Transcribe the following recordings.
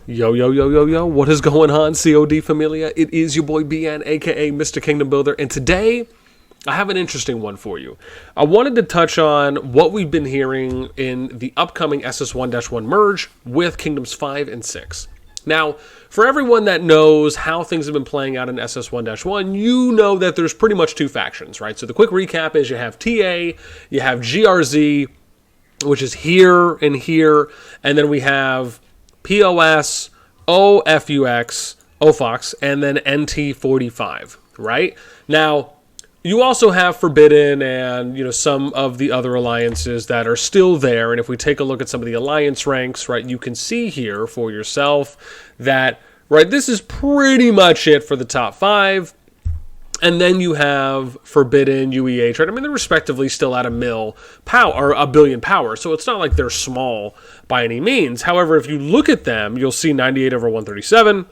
Yo, yo, yo, yo, yo, what is going on, CoD Familia? It is your boy BN, aka Mr. Kingdom Builder, and today I have an interesting one for you. I wanted to touch on what we've been hearing in the upcoming SS1-1 merge with Kingdoms 5 and 6. Now, for everyone that knows how things have been playing out in SS1-1, you know that there's pretty much two factions, right? So the quick recap is you have TA, you have GRZ, which is here, and then we have POS, OFUX, OFOX, and then NT45, right? Now, you also have Forbidden and, some of the other alliances that are still there. And if we take a look at some of the alliance ranks, right, you can see here for yourself that, right, this is pretty much it for the top five. And then you have Forbidden, UEH, right? I mean, they're respectively still at a billion power. So it's not like they're small by any means. However, if you look at them, you'll see 98 over 137.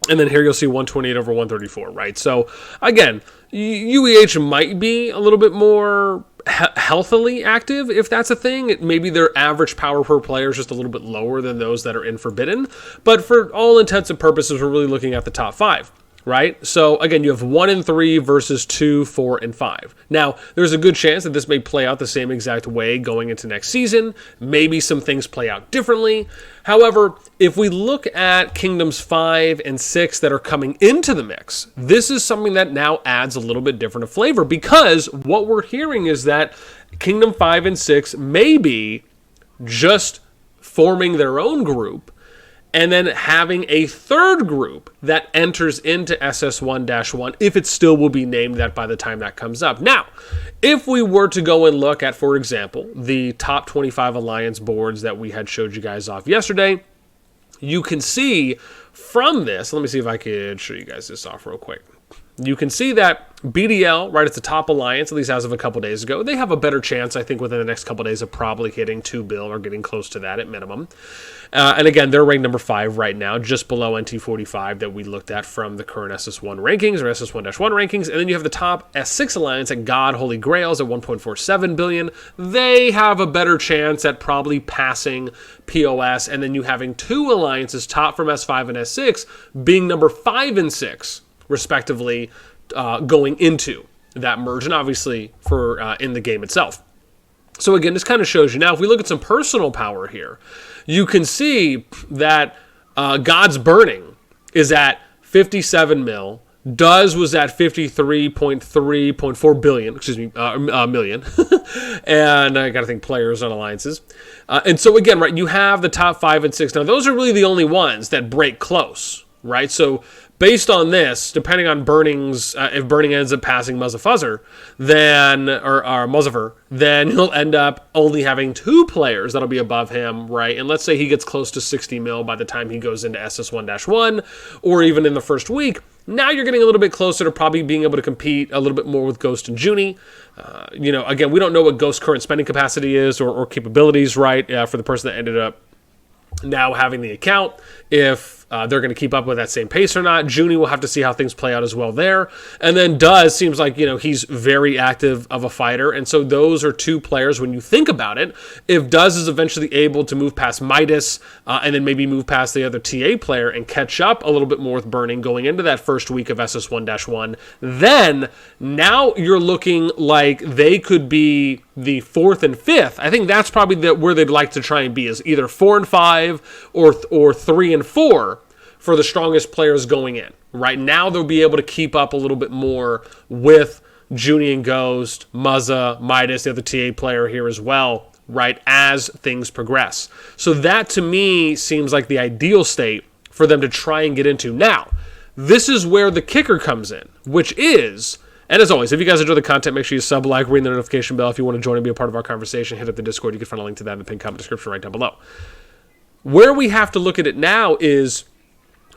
And then here you'll see 128 over 134, right? So again, UEH might be a little bit more healthily active, if that's a thing. Maybe their average power per player is just a little bit lower than those that are in Forbidden. But for all intents and purposes, we're really looking at the top five. Right? So again, you have 1 and 3 versus 2, 4, and 5. Now, there's a good chance that this may play out the same exact way going into next season. Maybe some things play out differently. However, if we look at Kingdoms 5 and 6 that are coming into the mix, this is something that now adds a little bit different of flavor, because what we're hearing is that Kingdom 5 and 6 may be just forming their own group, and then having a third group that enters into SS1-1, if it still will be named that by the time that comes up. Now, if we were to go and look at, for example, the top 25 alliance boards that we had showed you guys off yesterday, you can see from this, let me see if I could show you guys this off real quick. You can see that BDL, right, it's the top alliance, at least as of a couple days ago. They have a better chance, I think, within the next couple days of probably hitting 2 bill or getting close to that at minimum. And again, they're ranked number 5 right now, just below NT45 that we looked at from the current SS1 rankings or SS1-1 rankings. And then you have the top S6 alliance at God Holy Grails at 1.47 billion. They have a better chance at probably passing POS. And then you having two alliances, top from S5 and S6, being number 5 and 6. Respectively, going into that merge, and obviously for in the game itself. So again, this kind of shows you. Now, if we look at some personal power here, you can see that God's Burning is at 57 mil. Duz was at 53.3.4 billion, million. And I got to think players on alliances. And so again, right, you have the top 5 and 6. Now, those are really the only ones that break close, right? So based on this, depending on Burning's, if Burning ends up passing Muzaffar, then then he'll end up only having 2 players that'll be above him, right? And let's say he gets close to 60 mil by the time he goes into SS1-1, or even in the first week. Now you're getting a little bit closer to probably being able to compete a little bit more with Ghost and Junie. Again, we don't know what Ghost's current spending capacity is or capabilities, right, for the person that ended up now having the account, if they're going to keep up with that same pace or not. Junie will have to see how things play out as well there. And then Duz seems like, he's very active of a fighter. And so those are 2 players when you think about it. If Duz is eventually able to move past Midas and then maybe move past the other TA player and catch up a little bit more with Burning going into that first week of SS1-1, then now you're looking like they could be the 4th and 5th. I think that's probably where they'd like to try and be, is either 4 and 5 or 3 and 4 for the strongest players going in. Right now, they'll be able to keep up a little bit more with Junie and Ghost, Muzza, Midas, the other TA player here as well, right, as things progress. So that, to me, seems like the ideal state for them to try and get into. Now, this is where the kicker comes in, which is, and as always, if you guys enjoy the content, make sure you sub, like, ring the notification bell. If you want to join and be a part of our conversation, hit up the Discord. You can find a link to that in the pinned comment description right down below. Where we have to look at it now is,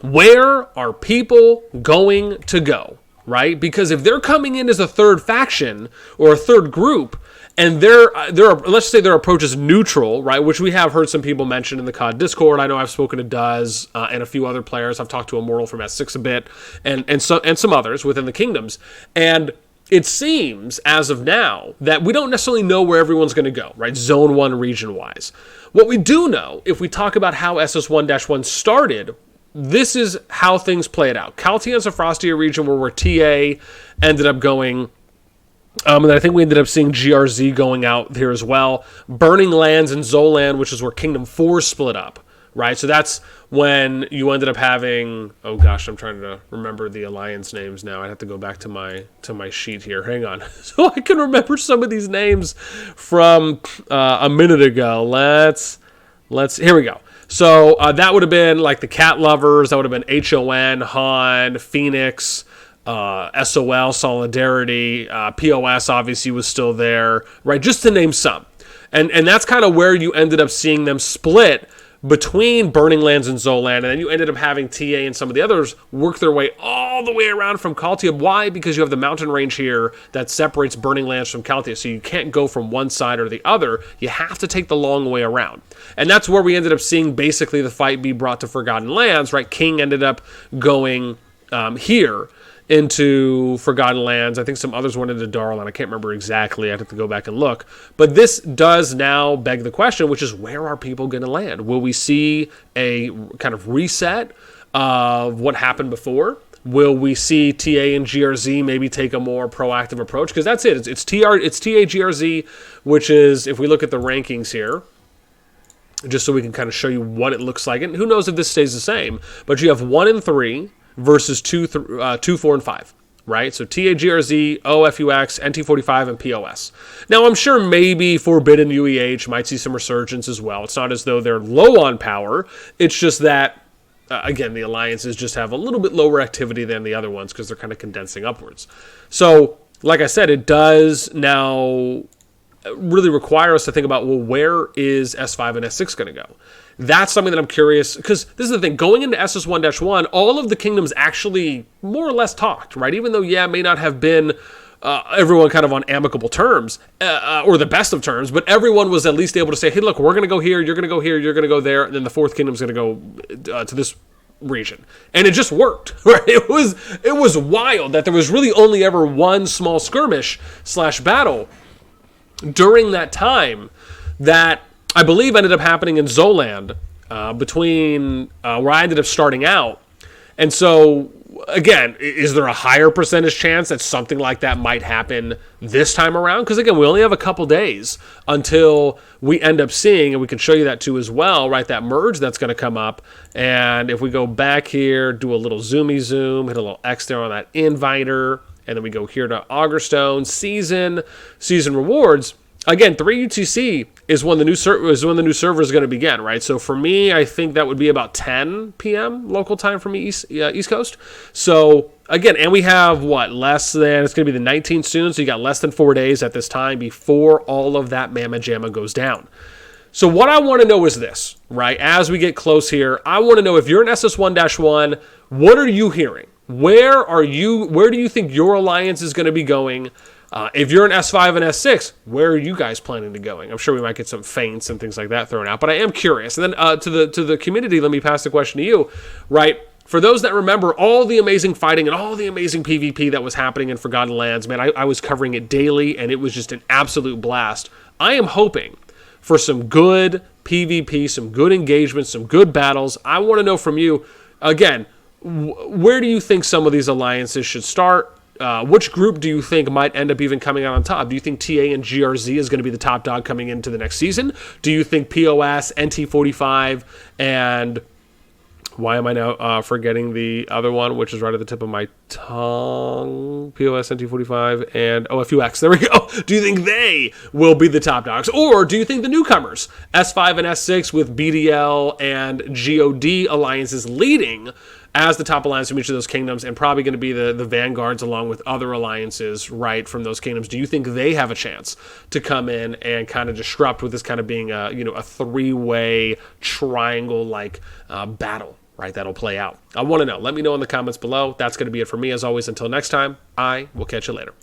where are people going to go, right? Because if they're coming in as a third faction or a third group, and let's say their approach is neutral, right? Which we have heard some people mention in the CoD Discord. I know I've spoken to Duz and a few other players. I've talked to Immortal from S6 a bit, and some others within the Kingdoms. And it seems, as of now, that we don't necessarily know where everyone's going to go, right? Zone 1 region-wise. What we do know, if we talk about how SS1-1 started, this is how things played out. Caltian's a Frostia region where TA ended up going, and then I think we ended up seeing GRZ going out here as well. Burning Lands and Zoland, which is where Kingdom 4 split up, right? So that's when you ended up having, oh gosh, I'm trying to remember the alliance names now. I'd have to go back to my sheet here. Hang on. So I can remember some of these names from a minute ago. Let's here we go. So that would have been like the Cat Lovers. That would have been HON, Han, Phoenix, SOL, Solidarity, POS obviously was still there, right? Just to name some. And that's kind of where you ended up seeing them split between Burning Lands and Zoland, and then you ended up having TA and some of the others work their way all the way around from Caltia. Why? Because you have the mountain range here that separates Burning Lands from Caltia, so you can't go from one side or the other. You have to take the long way around. And that's where we ended up seeing basically the fight be brought to Forgotten Lands, right? King ended up going here into Forgotten Lands. I think some others went into Darlan. I can't remember exactly. I'd have to go back and look. But this does now beg the question, which is, where are people going to land? Will we see a kind of reset of what happened before? Will we see TA and GRZ maybe take a more proactive approach? Because that's it. It's TA GRZ, which is, if we look at the rankings here, just so we can kind of show you what it looks like. And who knows if this stays the same. But you have 1 and 3 versus 2, 4, and 5, right? So TA, GRZ, OFUX, NT45, and POS. Now, I'm sure maybe Forbidden UEH might see some resurgence as well. It's not as though they're low on power. It's just that, again, the alliances just have a little bit lower activity than the other ones because they're kind of condensing upwards. So, like I said, it does now really require us to think about, well, where is S5 and S6 going to go? That's something that I'm curious, because this is the thing, going into SS1-1, all of the kingdoms actually more or less talked, right? Even though, yeah, it may not have been everyone kind of on amicable terms, or the best of terms, but everyone was at least able to say, hey, look, we're going to go here, you're going to go here, you're going to go there, and then the fourth kingdom's going to go to this region. And it just worked, right? It was wild that there was really only ever one small skirmish / battle during that time that I believe ended up happening in Zoland between where I ended up starting out. And so, again, is there a higher percentage chance that something like that might happen this time around? Because, again, we only have a couple days until we end up seeing, and we can show you that too as well, right, that merge that's going to come up. And if we go back here, do a little zoomy zoom, hit a little X there on that inviter, and then we go here to Augerstone, season rewards. Again, 3 UTC is when the new server is going to begin, right? So for me, I think that would be about 10 p.m. local time for me, East Coast. So again, and we have less than, it's going to be the 19th soon, so you got less than 4 days at this time before all of that mamma jamma goes down. So what I want to know is this, right? As we get close here, I want to know, if you're in SS1-1, what are you hearing? Where do you think your alliance is going to be going? If you're in S5 and S6, where are you guys planning to going? I'm sure we might get some feints and things like that thrown out, but I am curious. And then to the community, let me pass the question to you, right? For those that remember all the amazing fighting and all the amazing PvP that was happening in Forgotten Lands, man, I was covering it daily, and it was just an absolute blast. I am hoping for some good PvP, some good engagement, some good battles. I want to know from you, again, where do you think some of these alliances should start? Which group do you think might end up even coming out on top? Do you think TA and GRZ is going to be the top dog coming into the next season? Do you think POS, NT45, and why am I now forgetting the other one, which is right at the tip of my tongue? POS, NT45, and OFUX. There we go. Do you think they will be the top dogs? Or do you think the newcomers, S5 and S6 with BDL and GOD alliances leading as the top alliance from each of those kingdoms, and probably going to be the vanguards along with other alliances, right, from those kingdoms? Do you think they have a chance to come in and kind of disrupt with this kind of being a three-way triangle-like battle, right, that'll play out? I want to know. Let me know in the comments below. That's going to be it for me. As always, until next time, I will catch you later.